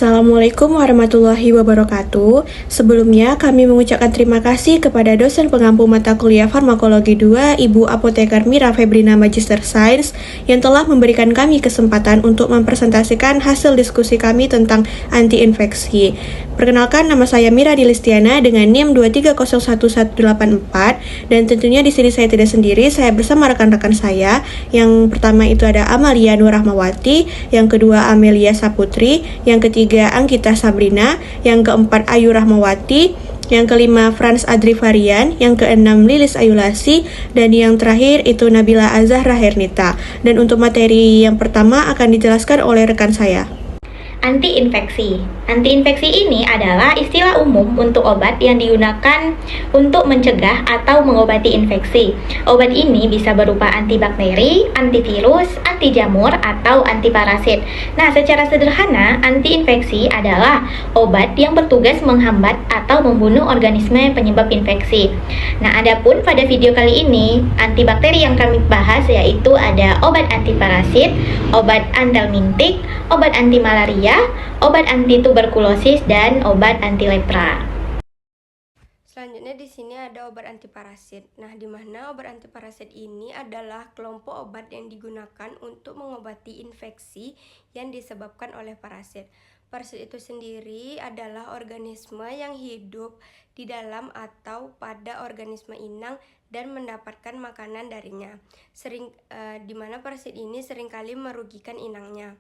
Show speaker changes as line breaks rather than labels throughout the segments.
Assalamualaikum warahmatullahi wabarakatuh. Sebelumnya kami mengucapkan terima kasih kepada dosen pengampu mata kuliah Farmakologi 2, Ibu Apoteker Mira Febrina Magister Sains, yang telah memberikan kami kesempatan untuk mempresentasikan hasil diskusi kami tentang anti-infeksi. Perkenalkan, nama saya Mira Dilistiana dengan NIM 2301184, dan tentunya di sini saya tidak sendiri, saya bersama rekan-rekan saya. Yang pertama itu ada Amalia Nur Rahmawati, yang kedua Amelia Saputri, yang ketiga Anggita Sabrina, yang keempat Ayu Rahmawati, yang kelima Frans Adri Varian, yang keenam Lilis Ayulasi, dan yang terakhir itu Nabila Azahra Hernita. Dan untuk materi yang pertama akan dijelaskan oleh rekan saya.
Anti-infeksi. Anti-infeksi ini adalah istilah umum untuk obat yang digunakan untuk mencegah atau mengobati infeksi. Obat ini bisa berupa antibakteri, antivirus, anti jamur, atau antiparasit. Nah, secara sederhana, anti-infeksi adalah obat yang bertugas menghambat atau membunuh organisme penyebab infeksi. Nah, adapun pada video kali ini, antibakteri yang kami bahas yaitu ada obat antiparasit, obat antelmintik, obat anti malaria, obat anti tuberkulosis, dan obat anti lepra.
Selanjutnya di sini ada obat antiparasit. Nah, di mana obat antiparasit ini adalah kelompok obat yang digunakan untuk mengobati infeksi yang disebabkan oleh parasit. Parasit itu sendiri adalah organisme yang hidup di dalam atau pada organisme inang dan mendapatkan makanan darinya. Di mana parasit ini seringkali merugikan inangnya.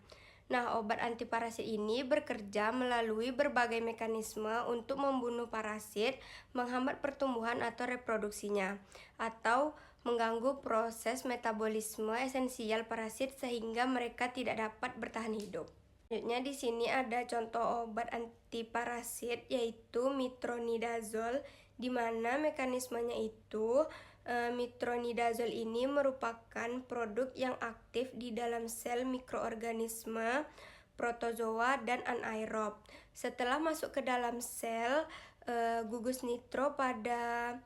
Nah, obat antiparasit ini bekerja melalui berbagai mekanisme untuk membunuh parasit, menghambat pertumbuhan atau reproduksinya, atau mengganggu proses metabolisme esensial parasit sehingga mereka tidak dapat bertahan hidup. Selanjutnya di sini ada contoh obat antiparasit yaitu metronidazole, di mana mekanismenya itu metronidazole ini merupakan produk yang aktif di dalam sel mikroorganisme, protozoa, dan anaerob. Setelah masuk ke dalam sel, gugus nitro pada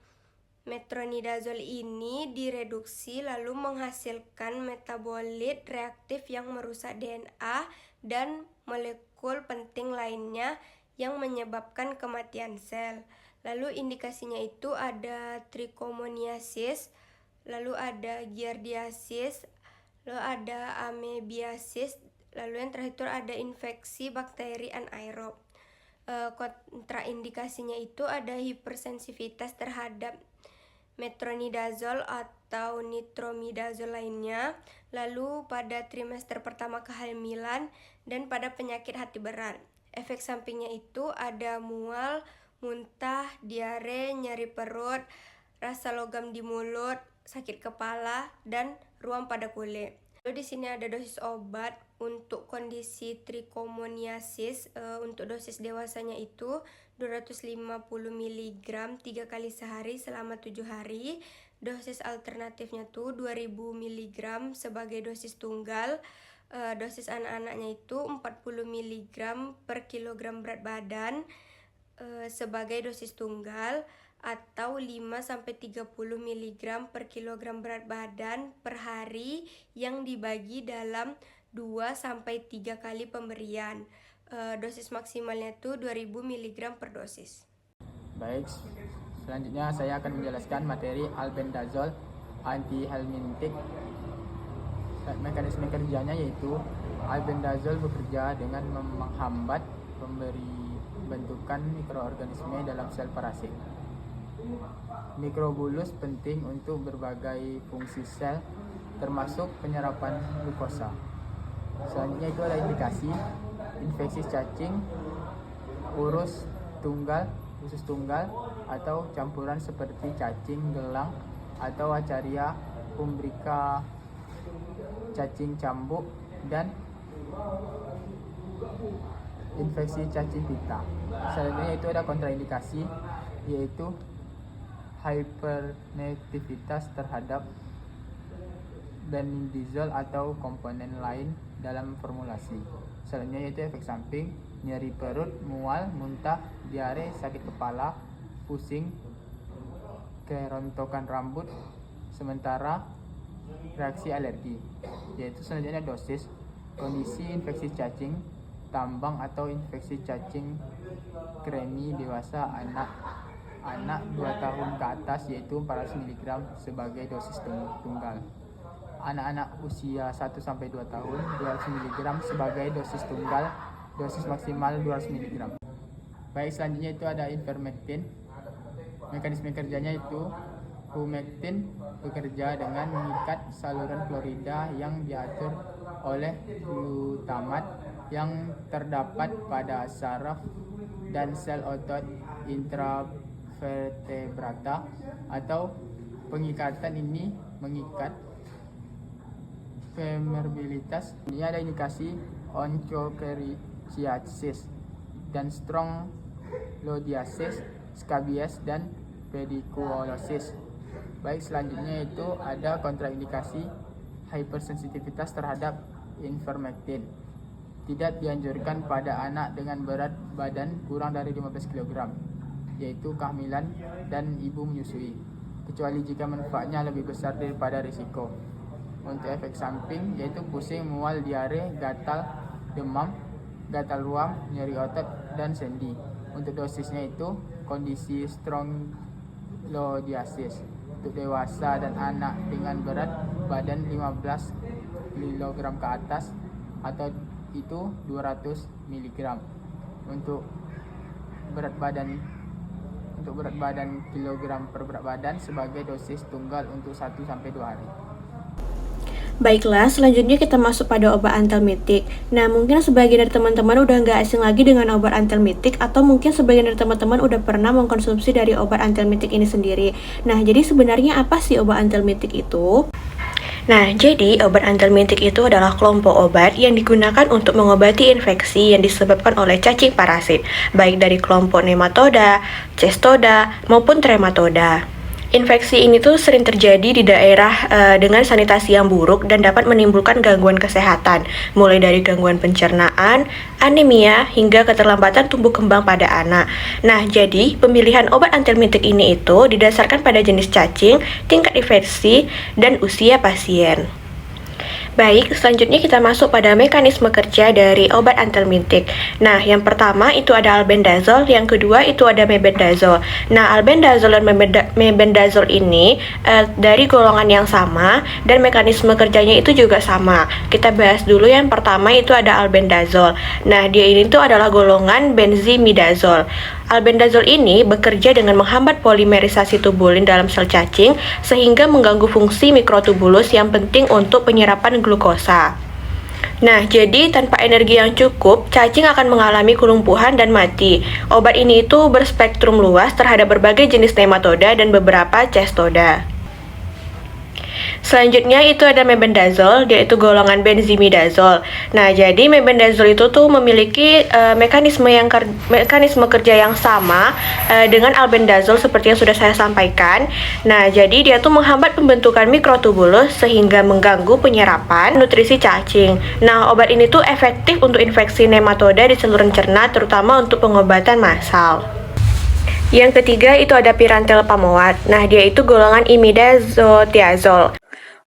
metronidazole ini direduksi lalu menghasilkan metabolit reaktif yang merusak DNA dan molekul penting lainnya yang menyebabkan kematian sel. Lalu indikasinya itu ada trichomoniasis, lalu ada giardiasis, lalu ada amebiasis, lalu yang terakhir ada infeksi bakteri anaerob. Kontraindikasinya itu ada hipersensitivitas terhadap metronidazole atau nitromidazole lainnya, lalu pada trimester pertama kehamilan, dan pada penyakit hati berat. Efek sampingnya itu ada mual, muntah, diare, nyeri perut, rasa logam di mulut, sakit kepala, dan ruam pada kulit. Lalu di sini ada dosis obat untuk kondisi trichomoniasis. Untuk dosis dewasanya itu 250 mg 3 kali sehari selama 7 hari. Dosis alternatifnya tuh 2000 mg sebagai dosis tunggal. Dosis anak-anaknya itu 40 mg per kilogram berat badan sebagai dosis tunggal, atau 5-30 mg per kilogram berat badan per hari yang dibagi dalam 2-3 kali pemberian. Dosis maksimalnya itu 2000 mg per dosis.
Baik, selanjutnya saya akan menjelaskan materi albendazole antihelmintik. Mekanisme kerjanya yaitu albendazole bekerja dengan menghambat pembentukan mikroorganisme dalam sel parasit. Mikrobulus penting untuk berbagai fungsi sel, termasuk penyerapan glukosa. Selanjutnya itu ada indikasi infeksi cacing, usus tunggal, atau campuran seperti cacing gelang atau Acharia umbrica, cacing cambuk, dan infeksi cacing pita. Selanjutnya itu ada kontraindikasi yaitu hypernegativitas terhadap benidizole atau komponen lain dalam formulasi. Selanjutnya yaitu efek samping nyeri perut, mual, muntah, diare, sakit kepala, pusing, kerontokan rambut, sementara reaksi alergi. Yaitu selanjutnya dosis kondisi infeksi cacing tambang atau infeksi cacing kremi dewasa anak 2 tahun ke atas, yaitu 400 mg sebagai dosis tunggal. Anak-anak usia 1-2 tahun 200 mg sebagai dosis tunggal, dosis maksimal 200 mg. Baik, selanjutnya itu ada ivermectin. Mekanisme kerjanya itu humectin bekerja dengan mengikat saluran klorida yang diatur oleh glutamat yang terdapat pada saraf dan sel otot intravertebrata, atau pengikatan ini mengikat permeabilitas. Ini ada indikasi onchocerciasis dan strongyloidiasis, scabies, dan pediculosis. Baik, selanjutnya itu ada kontraindikasi hypersensitivitas terhadap ivermectin. Tidak dianjurkan pada anak dengan berat badan kurang dari 15 kg, yaitu kehamilan dan ibu menyusui, kecuali jika manfaatnya lebih besar daripada risiko. Untuk efek samping yaitu pusing, mual, diare, gatal, demam, gatal ruam, nyeri otot, dan sendi. Untuk dosisnya itu kondisi strongyloidiasis untuk dewasa dan anak dengan berat badan 15 kg ke atas atau itu 200 mg. Untuk berat badan kilogram per berat badan sebagai dosis tunggal untuk 1-2 hari.
Baiklah, selanjutnya kita masuk pada obat antielmitik. Nah, mungkin sebagian dari teman-teman udah nggak asing lagi dengan obat antielmitik, atau mungkin sebagian dari teman-teman udah pernah mengkonsumsi dari obat antielmitik ini sendiri. Nah, jadi sebenarnya apa sih obat antielmitik itu? Nah, jadi obat antielmitik itu adalah kelompok obat yang digunakan untuk mengobati infeksi yang disebabkan oleh cacing parasit, baik dari kelompok nematoda, cestoda, maupun trematoda. Infeksi ini tuh sering terjadi di daerah dengan sanitasi yang buruk dan dapat menimbulkan gangguan kesehatan, mulai dari gangguan pencernaan, anemia, hingga keterlambatan tumbuh kembang pada anak. Nah, jadi pemilihan obat antielmitik ini itu didasarkan pada jenis cacing, tingkat infeksi, dan usia pasien. Baik, selanjutnya kita masuk pada mekanisme kerja dari obat antielmitik. Nah, yang pertama itu ada albendazol, yang kedua itu ada mebendazol. Nah, albendazol dan mebendazol ini dari golongan yang sama dan mekanisme kerjanya itu juga sama. Kita bahas dulu yang pertama itu ada albendazol. Nah, dia ini tuh adalah golongan benzimidazol. Albendazol ini bekerja dengan menghambat polimerisasi tubulin dalam sel cacing sehingga mengganggu fungsi mikrotubulus yang penting untuk penyerapan glukosa. Nah, jadi tanpa energi yang cukup, cacing akan mengalami kelumpuhan dan mati. Obat ini itu berspektrum luas terhadap berbagai jenis nematoda dan beberapa cestoda. Selanjutnya itu ada mebendazol, yaitu golongan benzimidazol. Nah, jadi mebendazol itu tuh memiliki mekanisme kerja yang sama dengan albendazol seperti yang sudah saya sampaikan. Nah, jadi dia tuh menghambat pembentukan mikrotubulus sehingga mengganggu penyerapan nutrisi cacing. Nah, obat ini tuh efektif untuk infeksi nematoda di saluran cerna, terutama untuk pengobatan massal. Yang ketiga itu ada pirantel pamoat. Nah, dia itu golongan imidazotiazol.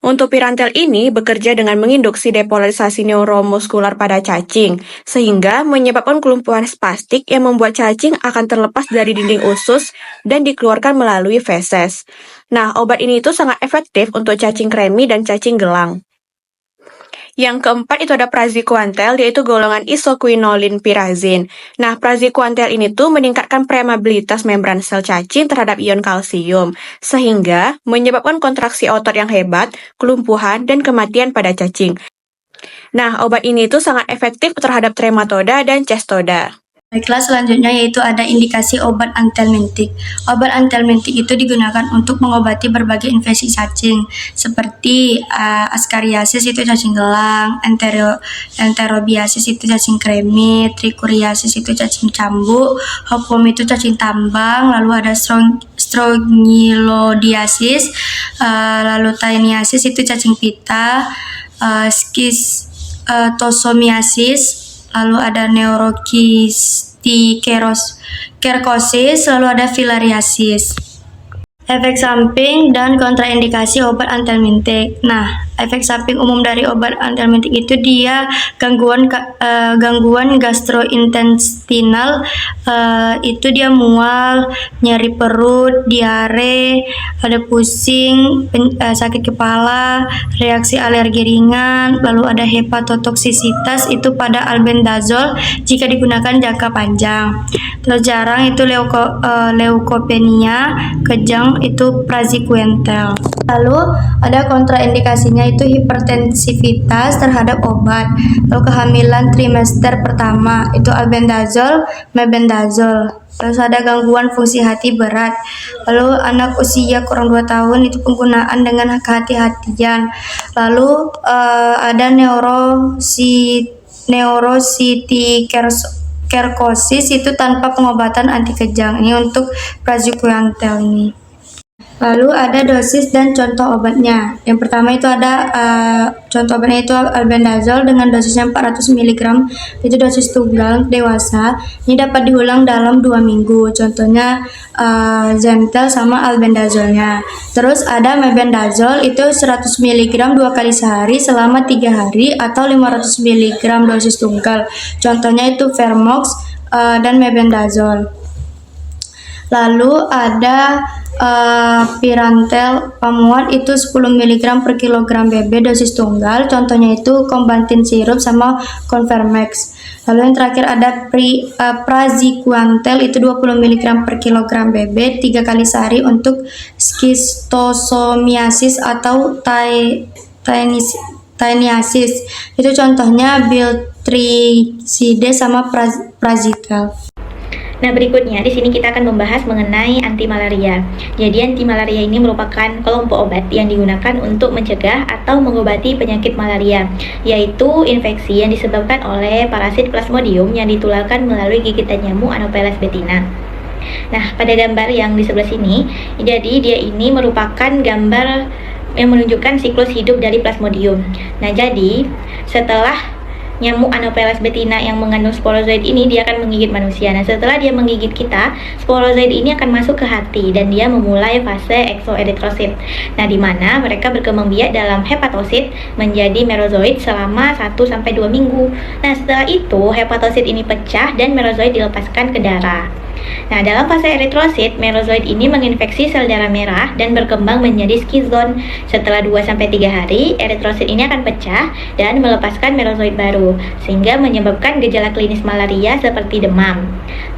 Untuk pirantel ini bekerja dengan menginduksi depolarisasi neuromuskular pada cacing, sehingga menyebabkan kelumpuhan spastik yang membuat cacing akan terlepas dari dinding usus dan dikeluarkan melalui feses. Nah, obat ini itu sangat efektif untuk cacing kremi dan cacing gelang. Yang keempat itu ada praziquantel, yaitu golongan isoquinolin pirazin. Nah, praziquantel ini tuh meningkatkan permeabilitas membran sel cacing terhadap ion kalsium, sehingga menyebabkan kontraksi otot yang hebat, kelumpuhan, dan kematian pada cacing. Nah, obat ini tuh sangat efektif terhadap trematoda dan cestoda.
Baiklah, selanjutnya yaitu ada indikasi obat antielmintik. Obat antielmintik itu digunakan untuk mengobati berbagai infeksi cacing seperti askariasis itu cacing gelang, enterobiasis itu cacing kremi, tricuriasis itu cacing cambuk, hookworm itu cacing tambang, lalu ada strongyloidiasis, lalu taeniasis itu cacing pita, schistosomiasis, lalu ada neurokistikerkosis, lalu ada filariasis. Efek samping dan kontraindikasi obat antielmintik. Nah, efek samping umum dari obat antihelmintik itu dia gangguan gastrointestinal, itu dia mual, nyeri perut, diare, ada pusing, sakit kepala, reaksi alergi ringan, lalu ada hepatotoksisitas itu pada albendazol jika digunakan jangka panjang. Terus jarang itu leukopenia, kejang itu praziquantel. Lalu ada kontraindikasinya itu hipertensivitas terhadap obat. Lalu kehamilan trimester pertama itu albendazol, mebendazol. Terus ada gangguan fungsi hati berat. Lalu anak usia kurang 2 tahun itu penggunaan dengan kehati-hatian. Lalu ada neurositikerkosis itu tanpa pengobatan anti kejang. Ini untuk praziquantel ini. Lalu ada dosis dan contoh obatnya. Yang pertama itu ada contoh obatnya itu albendazol dengan dosisnya 400 mg, itu dosis tunggal dewasa. Ini dapat diulang dalam 2 minggu. Contohnya Zentel sama albendazolnya. Terus ada mebendazol itu 100 mg 2 kali sehari selama 3 hari atau 500 mg dosis tunggal. Contohnya itu Vermox dan mebendazol. Lalu ada Pirantel pamuat itu 10 mg per kilogram BB dosis tunggal, contohnya itu Combantin sirup sama Convermex. Lalu yang terakhir ada praziquantel itu 20 mg per kilogram BB 3 kali sehari untuk schistosomiasis atau taeniasis. Itu contohnya Biltricide sama Praziquantel.
Nah, berikutnya di sini kita akan membahas mengenai anti malaria. Jadi anti malaria ini merupakan kelompok obat yang digunakan untuk mencegah atau mengobati penyakit malaria, yaitu infeksi yang disebabkan oleh parasit Plasmodium yang ditularkan melalui gigitan nyamuk Anopheles betina. Nah, pada gambar yang di sebelah sini, jadi dia ini merupakan gambar yang menunjukkan siklus hidup dari Plasmodium. Nah, jadi setelah nyamuk Anopheles betina yang mengandung sporozoid ini, dia akan menggigit manusia. Nah, setelah dia menggigit kita, sporozoid ini akan masuk ke hati dan dia memulai fase eksoeritrosit. Nah, di mana mereka berkembang biak dalam hepatosit menjadi merozoid selama 1-2 minggu. Nah, setelah itu hepatosit ini pecah dan merozoid dilepaskan ke darah. Nah, dalam fase eritrosit, merozoid ini menginfeksi sel darah merah dan berkembang menjadi skizon. Setelah 2-3 hari, eritrosit ini akan pecah dan melepaskan merozoid baru, sehingga menyebabkan gejala klinis malaria seperti demam.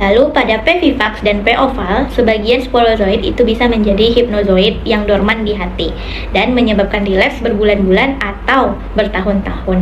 Lalu pada P. vivax dan P. oval, sebagian sporozoid itu bisa menjadi hipnozoid yang dorman di hati dan menyebabkan relapse berbulan-bulan atau bertahun-tahun.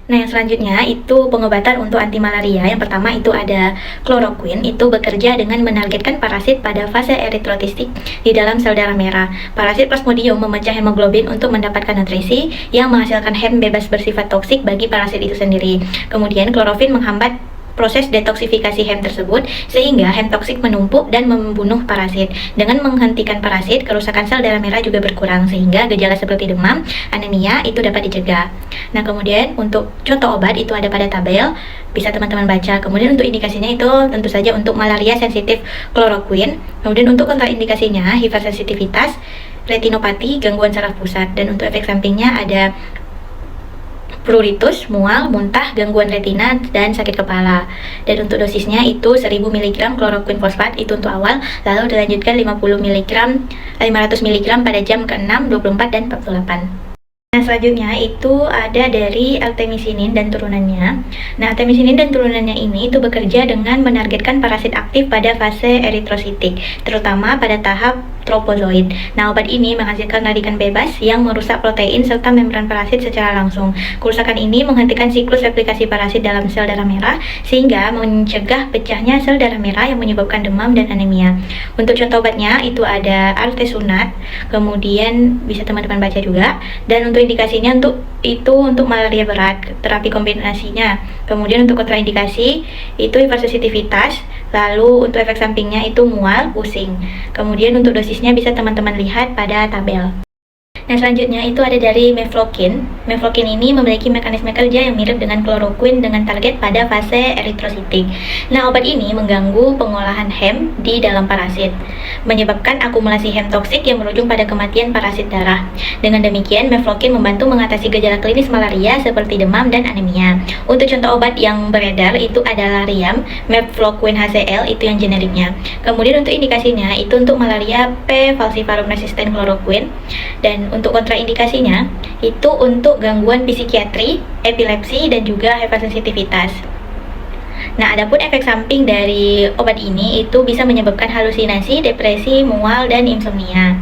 Nah, yang selanjutnya itu pengobatan untuk anti malaria. Yang pertama itu ada kloroquine, itu bekerja dengan menargetkan parasit pada fase eritrotistik di dalam sel darah merah. Parasit Plasmodium memecah hemoglobin untuk mendapatkan nutrisi yang menghasilkan hem bebas bersifat toksik bagi parasit itu sendiri. Kemudian klorofin menghambat proses detoksifikasi hem tersebut sehingga hem toksik menumpuk dan membunuh parasit. Dengan menghentikan parasit, kerusakan sel darah merah juga berkurang sehingga gejala seperti demam, anemia itu dapat dicegah. Nah, kemudian untuk contoh obat itu ada pada tabel, bisa teman-teman baca. Kemudian untuk indikasinya itu tentu saja untuk malaria sensitif kloroquine. Kemudian untuk kontraindikasinya hipersensitivitas, retinopati, gangguan saraf pusat, dan untuk efek sampingnya ada pruritus, mual, muntah, gangguan retina, dan sakit kepala. Dan untuk dosisnya itu 1000 mg kloroquine fosfat itu untuk awal, lalu dilanjutkan 500 mg pada jam ke-6, 24, dan 48. Nah, selanjutnya itu ada dari artemisinin dan turunannya. Nah, artemisinin dan turunannya ini itu bekerja dengan menargetkan parasit aktif pada fase eritrositik, terutama pada tahap tropozoid. Nah, obat ini menghasilkan radikan bebas yang merusak protein serta membran parasit secara langsung. Kerusakan ini menghentikan siklus replikasi parasit dalam sel darah merah sehingga mencegah pecahnya sel darah merah yang menyebabkan demam dan anemia. Untuk contoh obatnya itu ada artesunat, kemudian bisa teman-teman baca juga. Dan untuk indikasinya untuk malaria berat, terapi kombinasinya. Kemudian untuk kontraindikasi itu hipersensitivitas, lalu untuk efek sampingnya itu mual, pusing. Kemudian untuk dosisnya bisa teman-teman lihat pada tabel. Nah, selanjutnya itu ada dari mefloquine. Mefloquine ini memiliki mekanisme kerja yang mirip dengan kloroquine dengan target pada fase eritrositik. Nah, obat ini mengganggu pengolahan hem di dalam parasit, menyebabkan akumulasi hem toksik yang berujung pada kematian parasit darah. Dengan demikian, mefloquine membantu mengatasi gejala klinis malaria seperti demam dan anemia. Untuk contoh obat yang beredar itu adalah Riam, mefloquine HCl itu yang generiknya. Kemudian untuk indikasinya itu untuk malaria P. falciparum resistant chloroquine, dan untuk kontraindikasinya itu untuk gangguan psikiatri, epilepsi, dan juga hypersensitivitas. Nah, adapun efek samping dari obat ini itu bisa menyebabkan halusinasi, depresi, mual, dan insomnia.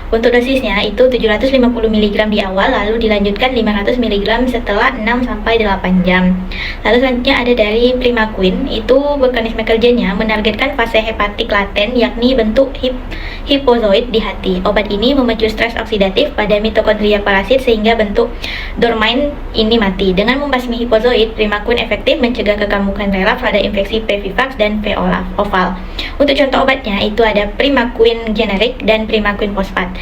Untuk dosisnya itu 750 mg di awal, lalu dilanjutkan 500 mg setelah 6-8 jam. Lalu selanjutnya ada dari Primaquine, itu mekanisme kerjanya menargetkan fase hepatik laten, yakni bentuk hipozoid di hati. Obat ini memicu stres oksidatif pada mitokondria parasit sehingga bentuk dormain ini mati. Dengan membasmi hipozoid, Primaquine efektif mencegah kekamukan relapse pada infeksi P. vivax dan P. oval. Untuk contoh obatnya itu ada Primaquine generik dan Primaquine fosfat.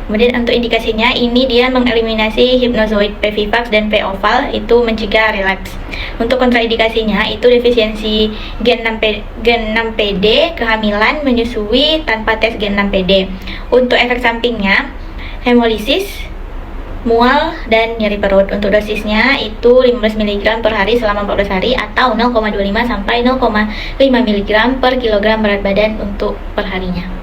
Kemudian untuk indikasinya ini dia mengeliminasi hipnozoid P. vivax dan P. oval, itu mencegah relapse. Untuk kontraindikasinya itu defisiensi gen 6PD, kehamilan, menyusui tanpa tes gen 6PD. Untuk efek sampingnya hemolisis, mual, dan nyeri perut. Untuk dosisnya itu 15 mg per hari selama 14 hari atau 0,25 sampai 0,5 mg per kilogram berat badan untuk perharinya.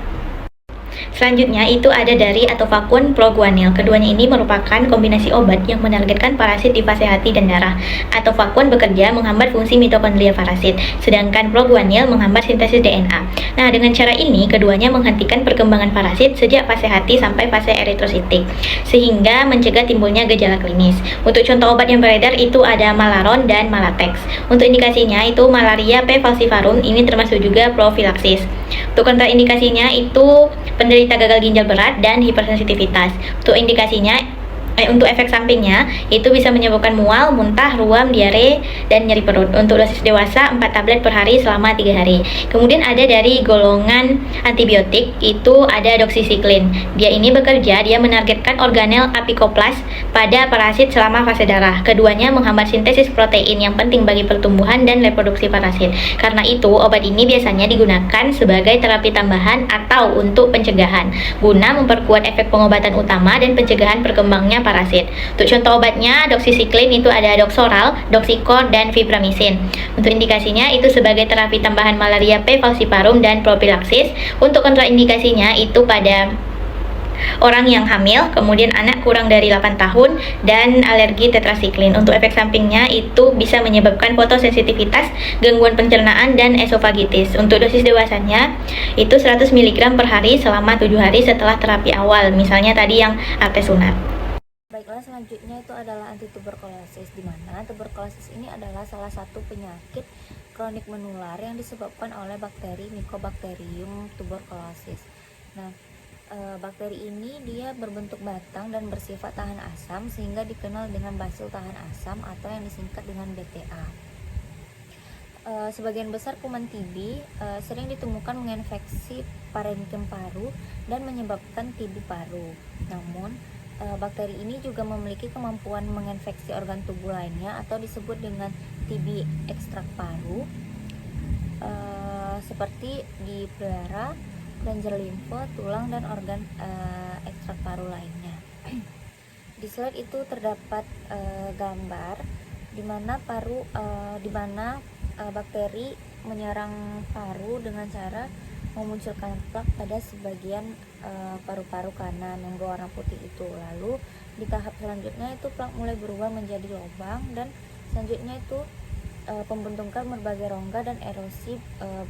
Selanjutnya itu ada dari Atovaquone Proguanil. Keduanya ini merupakan kombinasi obat yang menargetkan parasit di fase hati dan darah. Atovaquone bekerja menghambat fungsi mitokondria parasit, sedangkan Proguanil menghambat sintesis DNA. Nah, dengan cara ini keduanya menghentikan perkembangan parasit sejak fase hati sampai fase eritrositik, sehingga mencegah timbulnya gejala klinis. Untuk contoh obat yang beredar itu ada Malaron dan Malatex. Untuk indikasinya itu malaria P. falciparum, ini termasuk juga profilaksis. Untuk kontraindikasinya itu penderita gagal ginjal berat dan hipersensitivitas. Untuk efek sampingnya itu bisa menyebabkan mual, muntah, ruam, diare, dan nyeri perut. Untuk dosis dewasa 4 tablet per hari selama 3 hari. Kemudian ada dari golongan antibiotik itu ada doxycycline. Dia ini dia menargetkan organel apikoplas pada parasit selama fase darah. Keduanya menghambat sintesis protein yang penting bagi pertumbuhan dan reproduksi parasit. Karena itu obat ini biasanya digunakan sebagai terapi tambahan atau untuk pencegahan, guna memperkuat efek pengobatan utama dan pencegahan perkembangnya parasit. Untuk contoh obatnya doxycycline itu ada Doxoral, Doxicor, dan Fibramycin. Untuk indikasinya itu sebagai terapi tambahan malaria P. falciparum dan propilaksis. Untuk kontraindikasinya itu pada orang yang hamil, kemudian anak kurang dari 8 tahun, dan alergi tetrasiklin. Untuk efek sampingnya itu bisa menyebabkan fotosensitivitas, gangguan pencernaan, dan esofagitis. Untuk dosis dewasanya itu 100 mg per hari selama 7 hari setelah terapi awal, misalnya tadi yang artesunat.
Baiklah, selanjutnya itu adalah antituberkulosis, di mana tuberkulosis ini adalah salah satu penyakit kronik menular yang disebabkan oleh bakteri Mycobacterium tuberculosis. Nah, bakteri ini dia berbentuk batang dan bersifat tahan asam sehingga dikenal dengan basil tahan asam atau yang disingkat dengan BTA. Sebagian besar kuman TB sering ditemukan menginfeksi parenkim paru dan menyebabkan TB paru. Namun bakteri ini juga memiliki kemampuan menginfeksi organ tubuh lainnya atau disebut dengan TB ekstrak paru, seperti di pleura, kelenjar limfe, tulang, dan organ ekstrak paru lainnya. Di slide itu terdapat gambar di mana bakteri menyerang paru dengan cara memunculkan plak pada sebagian paru-paru kanan yang berwarna putih itu. Lalu di tahap selanjutnya itu plak mulai berubah menjadi lubang, dan selanjutnya itu pembentukan berbagai rongga dan erosi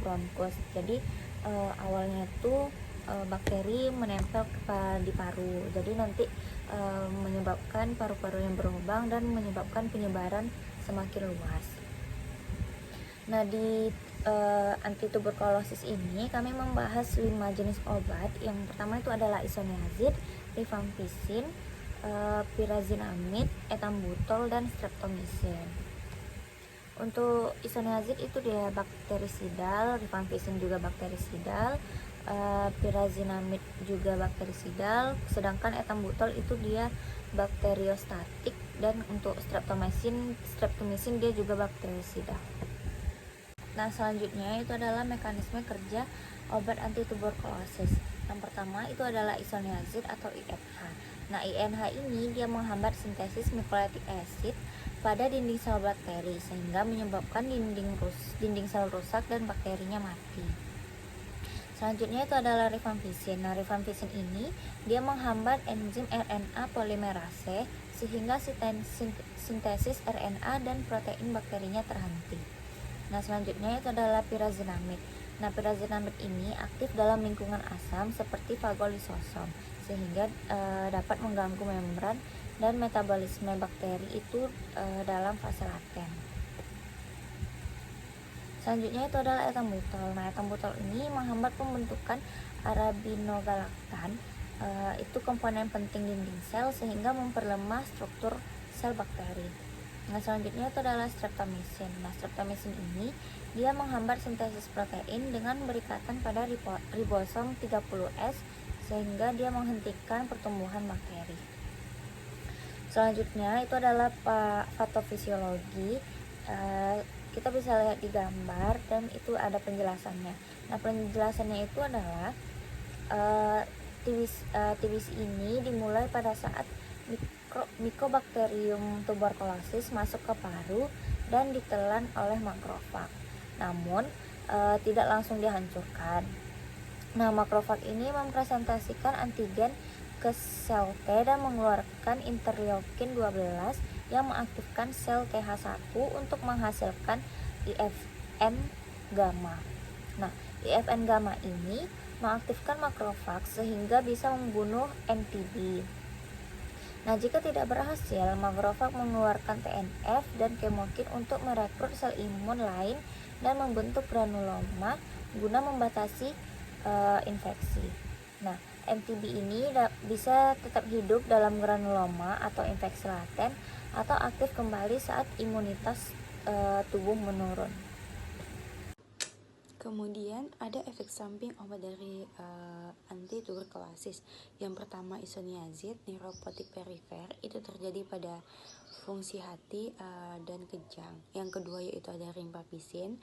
bronkus. Jadi awalnya itu bakteri menempel di paru, jadi nanti menyebabkan paru-paru yang berlubang dan menyebabkan penyebaran semakin luas. Nah, di antituberkulosis ini kami membahas 5 jenis obat. Yang pertama itu adalah isoniazid, rifampicin, pyrazinamide, ethambutol, dan streptomycin. Untuk isoniazid itu dia bakterisidal, rifampicin juga bakterisidal, Pyrazinamide juga bakterisidal, sedangkan etambutol itu dia bakteriostatik, dan untuk streptomycin dia juga bakterisidal. Nah, selanjutnya itu adalah mekanisme kerja obat antituberkulosis. Yang pertama itu adalah isoniazid atau INH. Nah, INH ini dia menghambat sintesis mucolytic acid pada dinding sel bakteri sehingga menyebabkan dinding sel rusak dan bakterinya mati. Selanjutnya itu adalah rifampicin. Nah, rifampicin ini dia menghambat enzim RNA polimerase sehingga sintesis RNA dan protein bakterinya terhenti. Nah, selanjutnya itu adalah pyrazinamide. Nah, pyrazinamide ini aktif dalam lingkungan asam seperti fagolisosom sehingga dapat mengganggu membran dan metabolisme bakteri itu dalam fase laten. Selanjutnya itu adalah etambutol. Nah, etambutol ini menghambat pembentukan arabinogalaktan, itu komponen penting dinding sel sehingga memperlemah struktur sel bakteri. Nah, selanjutnya itu adalah streptomycin. Nah, streptomycin ini dia menghambat sintesis protein dengan berikatan pada ribosom 30S sehingga dia menghentikan pertumbuhan bakteri. Selanjutnya itu adalah patofisiologi. Kita bisa lihat di gambar dan itu ada penjelasannya. Nah, penjelasannya itu adalah TBC ini dimulai pada saat Mycobacterium tuberculosis masuk ke paru dan ditelan oleh makrofag. Namun tidak langsung dihancurkan. Nah, makrofag ini mempresentasikan antigen ke sel T dan mengeluarkan interleukin 12 yang mengaktifkan sel TH1 untuk menghasilkan IFN gamma. Nah, IFN gamma ini mengaktifkan makrofag sehingga bisa membunuh NTB. Nah, jika tidak berhasil, makrofag mengeluarkan TNF dan kemokin untuk merekrut sel imun lain dan membentuk granuloma guna membatasi infeksi. Nah, MTB ini bisa tetap hidup dalam granuloma atau infeksi laten atau aktif kembali saat imunitas tubuh menurun.
Kemudian ada efek samping obat dari antituberkulosis. Yang pertama isoniazid, neuropotik perifer, itu terjadi pada fungsi hati dan kejang. Yang kedua yaitu ada rifampicin.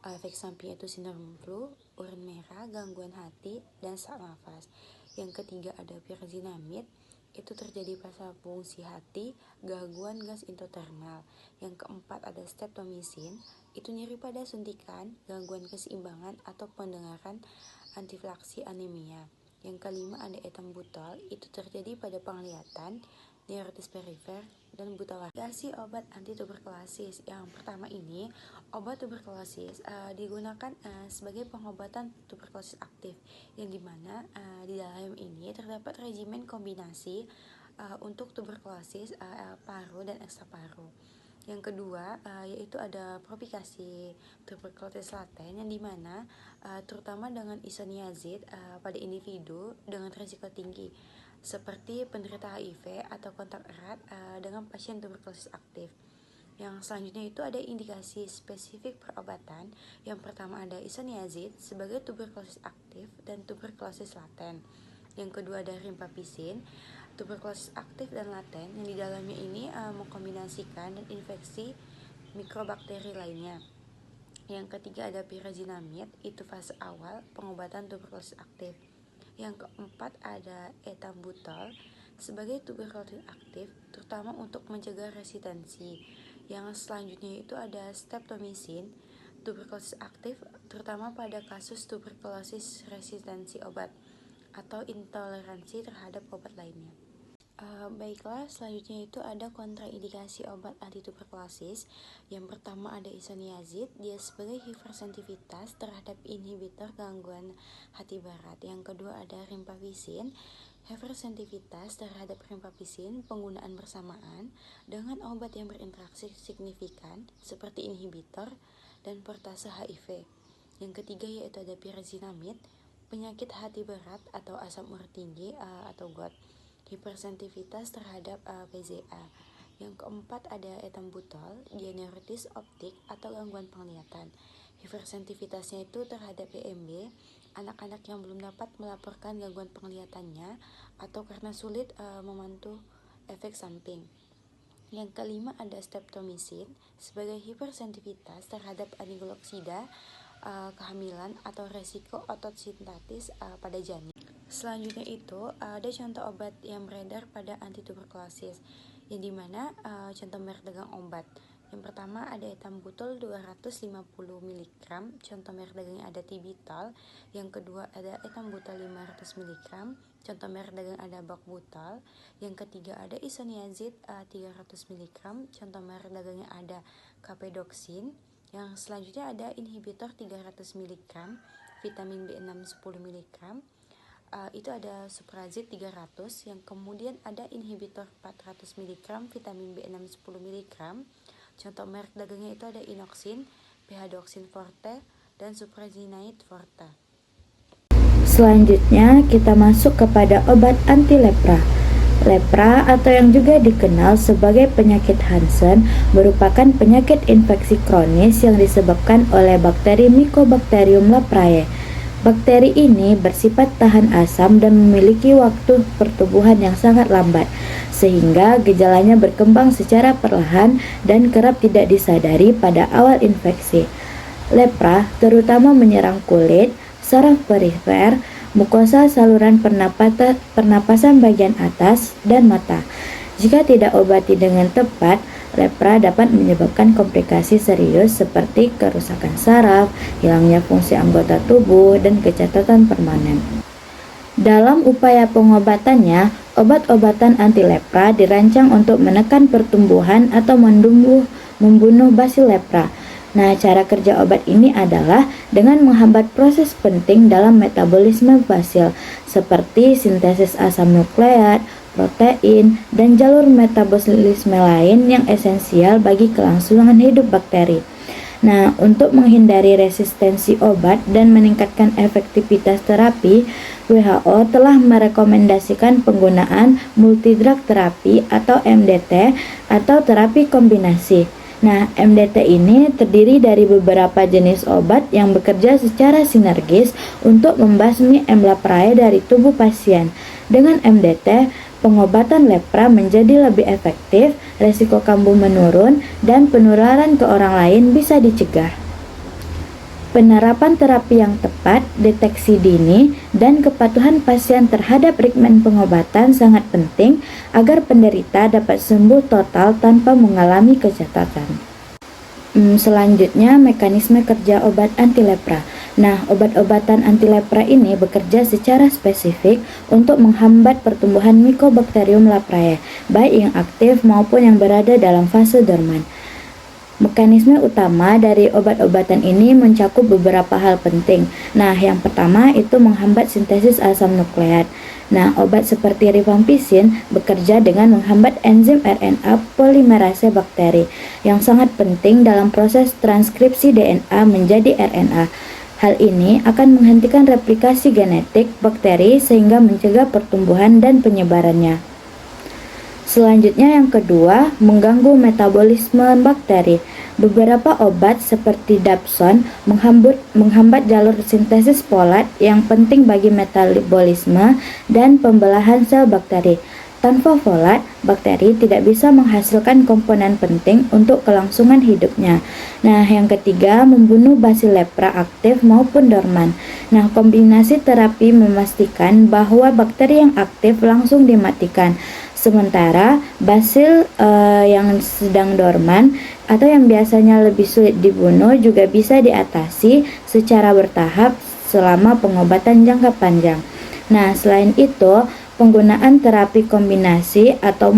Efek samping itu sindrom flu, urin merah, gangguan hati, dan sesak nafas. Yang ketiga ada pyrazinamide, itu terjadi pada fungsi hati, gangguan gas endotermal. Yang keempat ada streptomycin, itu nyeri pada suntikan, gangguan keseimbangan atau pendengaran, antifilaksi anemia. Yang kelima ada etambutol, itu terjadi pada penglihatan, neurotis perifer, dan buta warna. Indikasi obat antituberkulosis. Yang pertama ini, obat tuberkulosis digunakan sebagai pengobatan tuberkulosis aktif, yang dimana di dalam ini terdapat regimen kombinasi untuk tuberkulosis paru dan ekstraparu. Yang kedua yaitu ada propikasi tuberkulosis laten, yang dimana terutama dengan isoniazid pada individu dengan risiko tinggi seperti penderita HIV atau kontak erat dengan pasien tuberkulosis aktif. Yang selanjutnya itu ada indikasi spesifik perobatan. Yang pertama ada isoniazid sebagai tuberkulosis aktif dan tuberkulosis laten. Yang kedua ada rifampicin, tuberkulosis aktif dan laten, yang di dalamnya ini mengkombinasikan dan infeksi mikrobakteri lainnya. Yang ketiga ada pyrazinamide, itu fase awal pengobatan tuberkulosis aktif. Yang keempat ada etambutol sebagai tuberkulosis aktif, terutama untuk mencegah resistensi. Yang selanjutnya itu ada streptomycin, tuberkulosis aktif, terutama pada kasus tuberkulosis resistensi obat atau intoleransi terhadap obat lainnya. Baiklah, selanjutnya itu ada kontraindikasi obat antituberkulosis. Yang pertama ada isoniazid, dia sebagai hipersensitivitas terhadap inhibitor gangguan hati barat. Yang kedua ada rifampicin, hipersensitivitas terhadap rifampicin penggunaan bersamaan dengan obat yang berinteraksi signifikan seperti inhibitor dan pertase HIV. Yang ketiga yaitu ada pyrazinamide, penyakit hati berat atau asam urat tinggi atau GOT, hipersensitivitas terhadap PZA. Yang keempat ada etambutol, dia neuritis optik atau gangguan penglihatan. Hipersensitivitasnya itu terhadap PMB anak-anak yang belum dapat melaporkan gangguan penglihatannya atau karena sulit memantau efek samping. Yang kelima ada streptomycin sebagai hipersensitivitas terhadap anigloksida kehamilan atau resiko otot sintetis pada janin. Selanjutnya itu ada contoh obat yang beredar pada antituberkulosis, yang dimana contoh merek dagang obat. Yang pertama ada ethambutol 250 mg, contoh merek dagangnya ada Tibitol. Yang kedua ada ethambutol 500 mg, contoh merek dagang ada Bacbutal. Yang ketiga ada isoniazid 300 mg, contoh merek dagangnya ada Capedoxin. Yang selanjutnya ada inhibitor 300 mg, vitamin B6 10 mg. Itu ada Suprazid 300. Yang kemudian ada inhibitor 400 mg, vitamin B6 10 mg. Contoh merek dagangnya itu ada Inoxin, Phaedoxin Forte, dan Suprazinate Forte.
Selanjutnya kita masuk kepada obat anti lepra. Lepra atau yang juga dikenal sebagai penyakit Hansen merupakan penyakit infeksi kronis yang disebabkan oleh bakteri Mycobacterium leprae. Bakteri ini bersifat tahan asam dan memiliki waktu pertumbuhan yang sangat lambat, sehingga gejalanya berkembang secara perlahan dan kerap tidak disadari pada awal infeksi. Lepra terutama menyerang kulit, saraf perifer, mukosa saluran pernapasan bagian atas, dan mata. Jika tidak obati dengan tepat, lepra dapat menyebabkan komplikasi serius seperti kerusakan saraf, hilangnya fungsi anggota tubuh, dan kecacatan permanen. Dalam upaya pengobatannya, obat-obatan anti lepra dirancang untuk menekan pertumbuhan atau membunuh basil lepra. Nah, cara kerja obat ini adalah dengan menghambat proses penting dalam metabolisme basil, seperti sintesis asam nukleat, protein, dan jalur metabolisme lain yang esensial bagi kelangsungan hidup bakteri. Nah, untuk menghindari resistensi obat dan meningkatkan efektivitas terapi, WHO telah merekomendasikan penggunaan multidrug terapi atau MDT atau terapi kombinasi. Nah, MDT ini terdiri dari beberapa jenis obat yang bekerja secara sinergis untuk membasmi M. leprae dari tubuh pasien. Dengan MDT, pengobatan lepra menjadi lebih efektif, resiko kambuh menurun, dan penularan ke orang lain bisa dicegah. Penerapan terapi yang tepat, deteksi dini, dan kepatuhan pasien terhadap regimen pengobatan sangat penting agar penderita dapat sembuh total tanpa mengalami kecacatan. Selanjutnya, mekanisme kerja obat anti lepra. Nah, obat-obatan anti lepra ini bekerja secara spesifik untuk menghambat pertumbuhan Mycobacterium leprae, baik yang aktif maupun yang berada dalam fase dorman. Mekanisme utama dari obat-obatan ini mencakup beberapa hal penting. Nah, yang pertama itu menghambat sintesis asam nukleat. Nah, obat seperti rifampicin bekerja dengan menghambat enzim RNA polimerase bakteri yang sangat penting dalam proses transkripsi DNA menjadi RNA. Hal ini akan menghentikan replikasi genetik bakteri sehingga mencegah pertumbuhan dan penyebarannya. Selanjutnya yang kedua, mengganggu metabolisme bakteri. Beberapa obat seperti Dapsone menghambat jalur sintesis folat yang penting bagi metabolisme dan pembelahan sel bakteri. Tanpa folat, bakteri tidak bisa menghasilkan komponen penting untuk kelangsungan hidupnya. Nah, yang ketiga, membunuh basil lepra aktif maupun dorman. Nah, kombinasi terapi memastikan bahwa bakteri yang aktif langsung dimatikan. Sementara basil yang sedang dorman atau yang biasanya lebih sulit dibunuh juga bisa diatasi secara bertahap selama pengobatan jangka panjang. Nah, selain itu, penggunaan terapi kombinasi atau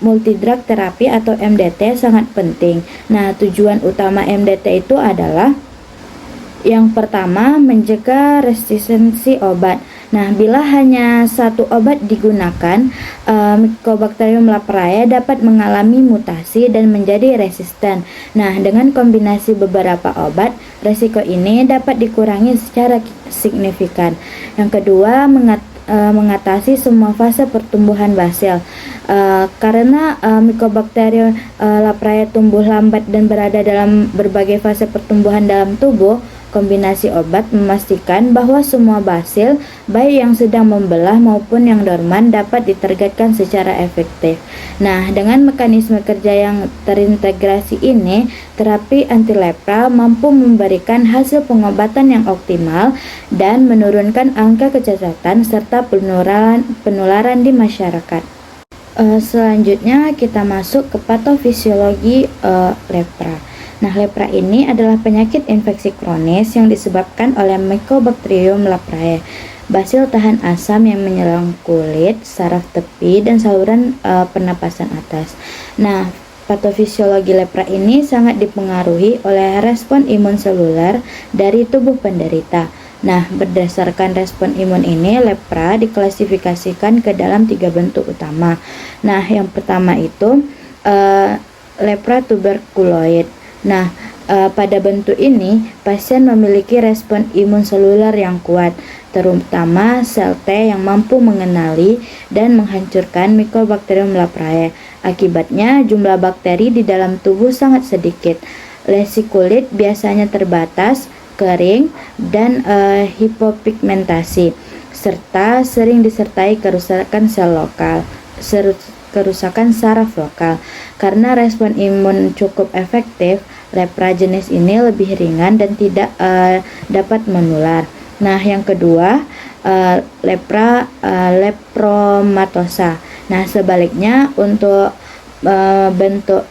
multidrug terapi atau MDT sangat penting. Nah, tujuan utama MDT itu adalah yang pertama, mencegah resistensi obat. Nah, bila hanya satu obat digunakan, Mycobacterium leprae dapat mengalami mutasi dan menjadi resisten. Nah, dengan kombinasi beberapa obat, resiko ini dapat dikurangi secara signifikan. Yang kedua, mengatasi semua fase pertumbuhan basil. Karena Mycobacterium leprae tumbuh lambat dan berada dalam berbagai fase pertumbuhan dalam tubuh, Kombinasi obat memastikan bahwa semua basil, baik yang sedang membelah maupun yang dorman, dapat ditergatkan secara efektif. Nah, dengan mekanisme kerja yang terintegrasi ini, terapi anti lepra mampu memberikan hasil pengobatan yang optimal dan menurunkan angka kecacatan serta penularan di masyarakat. Selanjutnya kita masuk ke patofisiologi lepra. Nah, lepra ini adalah penyakit infeksi kronis yang disebabkan oleh Mycobacterium leprae, basil tahan asam yang menyerang kulit, saraf tepi, dan saluran pernapasan atas. Nah, patofisiologi lepra ini sangat dipengaruhi oleh respon imun seluler dari tubuh penderita. Nah, berdasarkan respon imun ini, lepra diklasifikasikan ke dalam 3 bentuk utama. Nah, yang pertama itu lepra tuberkuloid. Nah, pada bentuk ini, pasien memiliki respon imun seluler yang kuat, terutama sel T yang mampu mengenali dan menghancurkan Mycobacterium leprae. Akibatnya, jumlah bakteri di dalam tubuh sangat sedikit. Lesi kulit biasanya terbatas, kering, dan hipopigmentasi, serta sering disertai kerusakan sel lokal, kerusakan saraf lokal. Karena respon imun cukup efektif, lepra jenis ini lebih ringan dan tidak dapat menular. Nah, yang kedua, lepra lepromatosa. Nah, sebaliknya untuk bentuk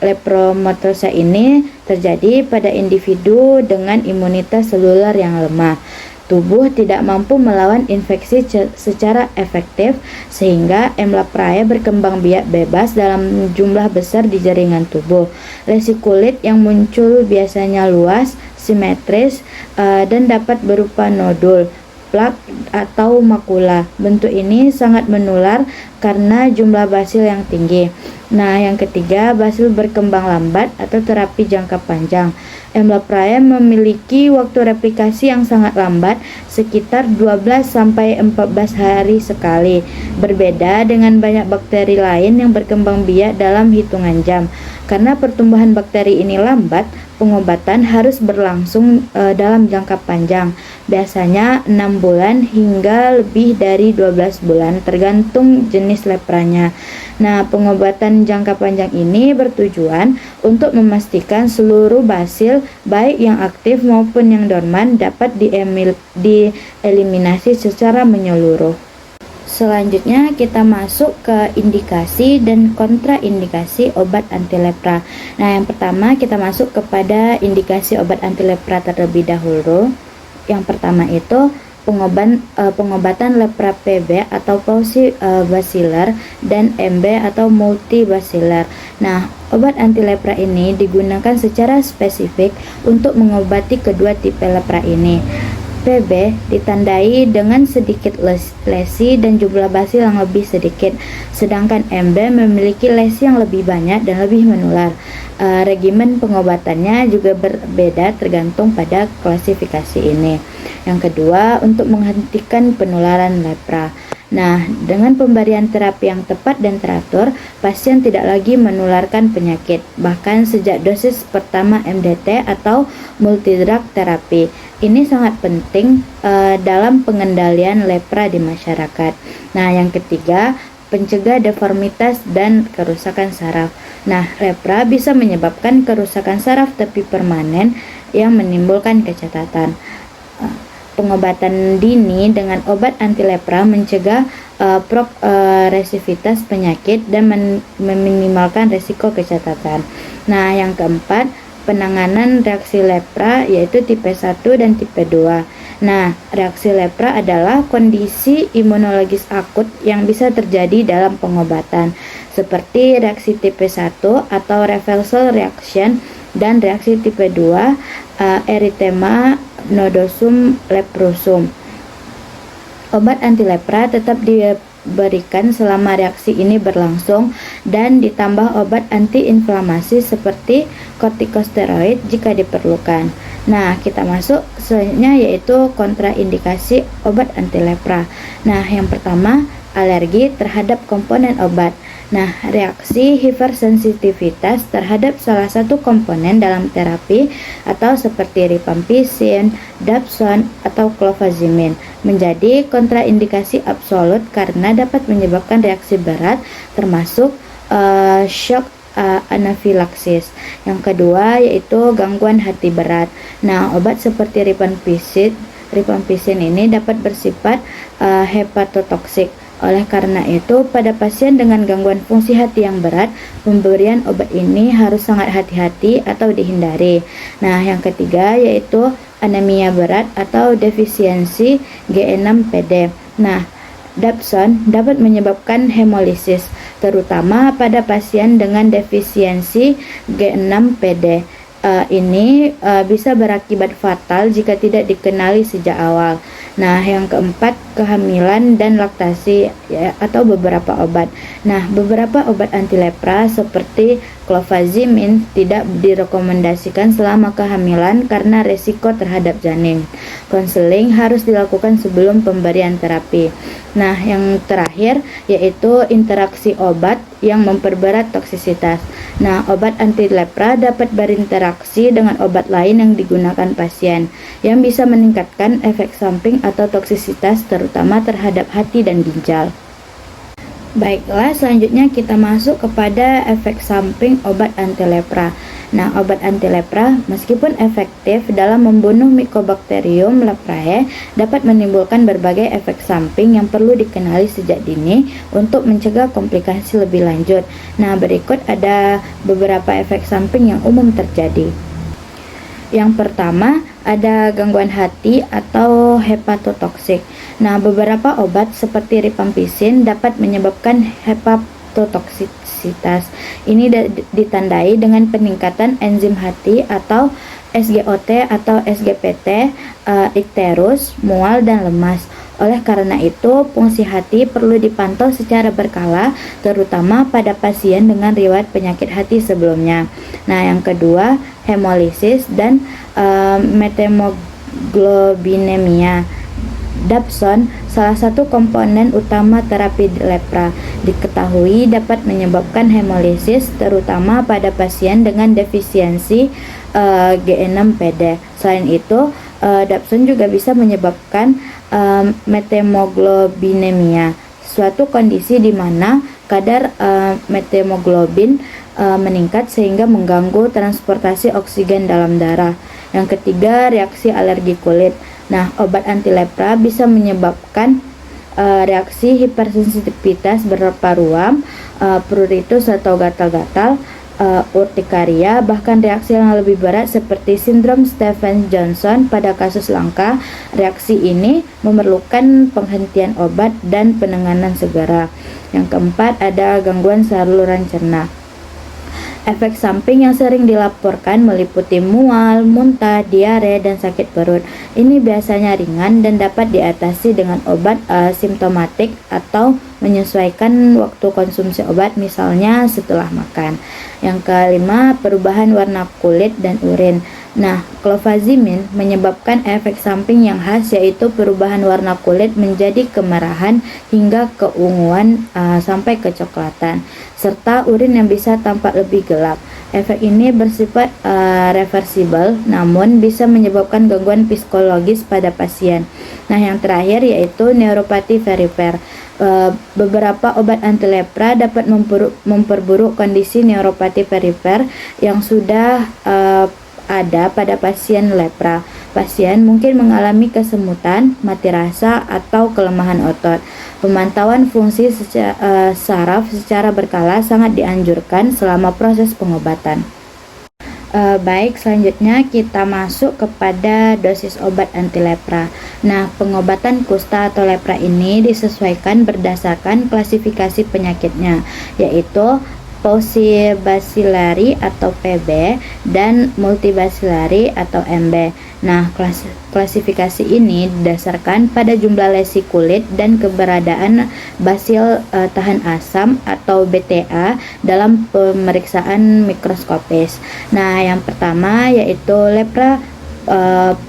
lepromatosa ini terjadi pada individu dengan imunitas seluler yang lemah. Tubuh tidak mampu melawan infeksi secara efektif sehingga M. leprae berkembang biak bebas dalam jumlah besar di jaringan tubuh. Lesi kulit yang muncul biasanya luas, simetris, dan dapat berupa nodul, plak, atau makula. Bentuk ini sangat menular karena jumlah basil yang tinggi. Nah, yang ketiga, basil berkembang lambat atau terapi jangka panjang. M. leprae memiliki waktu replikasi yang sangat lambat, sekitar 12-14 hari sekali. Berbeda dengan banyak bakteri lain yang berkembang biak dalam hitungan jam. Karena pertumbuhan bakteri ini lambat, pengobatan harus berlangsung dalam jangka panjang, biasanya 6 bulan hingga lebih dari 12 bulan tergantung jenis lepranya. Nah, pengobatan jangka panjang ini bertujuan untuk memastikan seluruh basil, baik yang aktif maupun yang dorman, dapat dieliminasi secara menyeluruh. Selanjutnya kita masuk ke indikasi dan kontraindikasi obat anti lepra. Nah, yang pertama kita masuk kepada indikasi obat anti lepra terlebih dahulu. Yang pertama itu pengobatan lepra PB atau paucibaciller dan MB atau multibaciller. Nah, obat anti lepra ini digunakan secara spesifik untuk mengobati kedua tipe lepra ini. PB ditandai dengan sedikit lesi dan jumlah basil yang lebih sedikit, sedangkan MB memiliki lesi yang lebih banyak dan lebih menular. Regimen pengobatannya juga berbeda tergantung pada klasifikasi ini. Yang kedua, untuk menghentikan penularan lepra. Nah, dengan pemberian terapi yang tepat dan teratur, pasien tidak lagi menularkan penyakit, bahkan sejak dosis pertama MDT atau multidrug terapi. Ini sangat penting dalam pengendalian lepra di masyarakat. Nah, yang ketiga, pencegah deformitas dan kerusakan saraf. Nah, lepra bisa menyebabkan kerusakan saraf tepi permanen yang menimbulkan kecacatan. Pengobatan dini dengan obat anti lepra mencegah progresivitas penyakit dan meminimalkan risiko kecacatan. Nah, yang keempat, penanganan reaksi lepra yaitu tipe 1 dan tipe 2. Nah, reaksi lepra adalah kondisi imunologis akut yang bisa terjadi dalam pengobatan, seperti reaksi tipe 1 atau reversal reaction dan reaksi tipe 2 erythema nodosum leprosum. Obat anti lepra tetap diberikan selama reaksi ini berlangsung dan ditambah obat antiinflamasi seperti kortikosteroid jika diperlukan. Nah, kita masuk selanjutnya yaitu kontraindikasi obat anti lepra. Nah, yang pertama, alergi terhadap komponen obat. Nah, reaksi hipersensitivitas terhadap salah satu komponen dalam terapi atau seperti rifampicin, dapsone, atau clofazimine menjadi kontraindikasi absolut karena dapat menyebabkan reaksi berat termasuk shock anafilaksis. Yang kedua yaitu gangguan hati berat. Nah, obat seperti rifampicin ini dapat bersifat hepatotoksik. Oleh karena itu, pada pasien dengan gangguan fungsi hati yang berat, pemberian obat ini harus sangat hati-hati atau dihindari. Nah, yang ketiga yaitu anemia berat atau defisiensi G6PD. Nah, dapsone dapat menyebabkan hemolisis, terutama pada pasien dengan defisiensi G6PD. Ini bisa berakibat fatal jika tidak dikenali sejak awal. Nah, yang keempat, kehamilan dan laktasi atau beberapa obat. Nah, beberapa obat anti lepra seperti clofazimine tidak direkomendasikan selama kehamilan karena resiko terhadap janin. Konseling harus dilakukan sebelum pemberian terapi. Nah, yang terakhir yaitu interaksi obat yang memperberat toksisitas. Nah, obat anti lepra dapat berinteraksi dengan obat lain yang digunakan pasien yang bisa meningkatkan efek samping atau toksisitas terutama terhadap hati dan ginjal. Baiklah, selanjutnya kita masuk kepada efek samping obat anti lepra. Nah, obat anti lepra meskipun efektif dalam membunuh Mycobacterium leprae dapat menimbulkan berbagai efek samping yang perlu dikenali sejak dini untuk mencegah komplikasi lebih lanjut. Nah, berikut ada beberapa efek samping yang umum terjadi. Yang pertama, ada gangguan hati atau hepatotoksik. Nah, beberapa obat seperti rifampicin dapat menyebabkan hepatotoksitas. Ini ditandai dengan peningkatan enzim hati atau SGOT atau SGPT, ikterus, mual, dan lemas. Oleh karena itu, fungsi hati perlu dipantau secara berkala, terutama pada pasien dengan riwayat penyakit hati sebelumnya. Nah, yang kedua, hemolisis dan methemoglobinemia. Dapsone, salah satu komponen utama terapi lepra, diketahui dapat menyebabkan hemolisis, terutama pada pasien dengan defisiensi G6PD. Selain itu, dapsone juga bisa menyebabkan methemoglobinemia, suatu kondisi di mana kadar methemoglobin meningkat sehingga mengganggu transportasi oksigen dalam darah. Yang ketiga, reaksi alergi kulit. Nah, obat anti lepra bisa menyebabkan reaksi hipersensitivitas berupa ruam, pruritus atau gatal-gatal, urtikaria, bahkan reaksi yang lebih berat seperti sindrom Stevens-Johnson pada kasus langka. Reaksi ini memerlukan penghentian obat dan penanganan segera. Yang keempat, ada gangguan saluran cerna. Efek samping yang sering dilaporkan meliputi mual, muntah, diare, dan sakit perut. Ini biasanya ringan dan dapat diatasi dengan obat simptomatik atau menyesuaikan waktu konsumsi obat, misalnya setelah makan. Yang kelima, perubahan warna kulit dan urin. Nah, clofazimine menyebabkan efek samping yang khas, yaitu perubahan warna kulit menjadi kemerahan hingga keunguan sampai kecoklatan, serta urin yang bisa tampak lebih gelap. Efek ini bersifat reversibel, namun bisa menyebabkan gangguan psikologis pada pasien. Nah, yang terakhir yaitu neuropati perifer. Beberapa obat anti lepra dapat memperburuk kondisi neuropati perifer yang sudah ada pada pasien lepra. Pasien mungkin mengalami kesemutan, mati rasa, atau kelemahan otot. Pemantauan fungsi saraf secara berkala sangat dianjurkan selama proses pengobatan. Baik, selanjutnya kita masuk kepada dosis obat anti lepra. Nah, pengobatan kusta atau lepra ini disesuaikan berdasarkan klasifikasi penyakitnya, yaitu Paucibacillari atau PB dan Multibacillari atau MB. Nah, klasifikasi ini didasarkan pada jumlah lesi kulit dan keberadaan basil tahan asam atau BTA dalam pemeriksaan mikroskopis. Nah, yang pertama yaitu lepra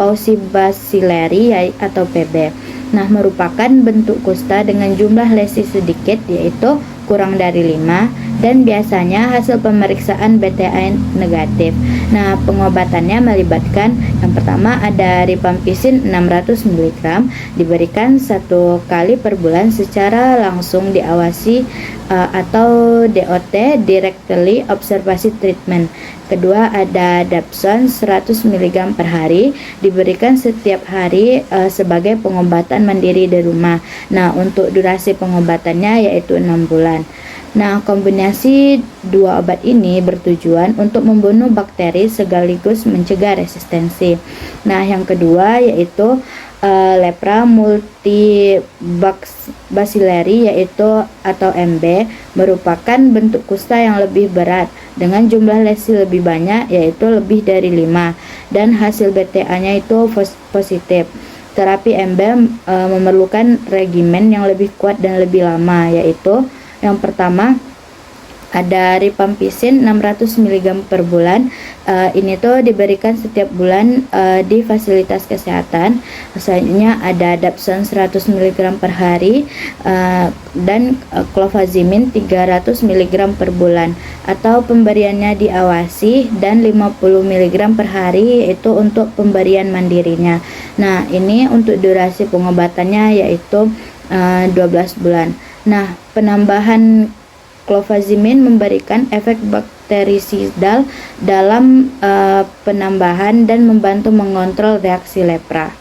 Paucibacillari atau PB. Nah, merupakan bentuk kusta dengan jumlah lesi sedikit, yaitu kurang dari 5, dan biasanya hasil pemeriksaan BTA negatif. Nah, pengobatannya melibatkan yang pertama ada rifampicin 600 mg diberikan 1 kali per bulan secara langsung diawasi atau DOT, directly observation treatment. Kedua ada dapsone 100 mg per hari diberikan setiap hari sebagai pengobatan mandiri di rumah. Nah, untuk durasi pengobatannya yaitu 6 bulan. Nah, kombinasi dua obat ini bertujuan untuk membunuh bakteri sekaligus mencegah resistensi. Nah, yang kedua yaitu lepra multibacillary yaitu atau MB merupakan bentuk kusta yang lebih berat dengan jumlah lesi lebih banyak yaitu lebih dari 5 dan hasil BTA-nya itu positif. Terapi MB memerlukan regimen yang lebih kuat dan lebih lama, yaitu yang pertama ada rifampicin 600 mg per bulan. Ini tuh diberikan setiap bulan di fasilitas kesehatan. Selanjutnya ada dapsone 100 mg per hari dan clofazimin 300 mg per bulan, atau pemberiannya diawasi, dan 50 mg per hari yaitu untuk pemberian mandirinya. Nah, ini untuk durasi pengobatannya yaitu 12 bulan. Nah, penambahan clofazimin memberikan efek bakterisidal dalam penambahan dan membantu mengontrol reaksi lepra.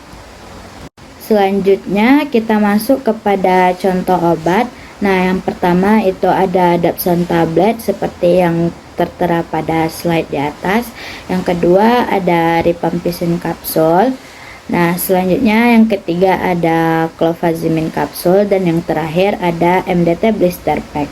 Selanjutnya kita masuk kepada contoh obat. Nah, yang pertama itu ada dapsone tablet seperti yang tertera pada slide di atas. Yang kedua ada rifampicin kapsul. Nah, selanjutnya yang ketiga ada clofazimin kapsul, dan yang terakhir ada MDT blister pack.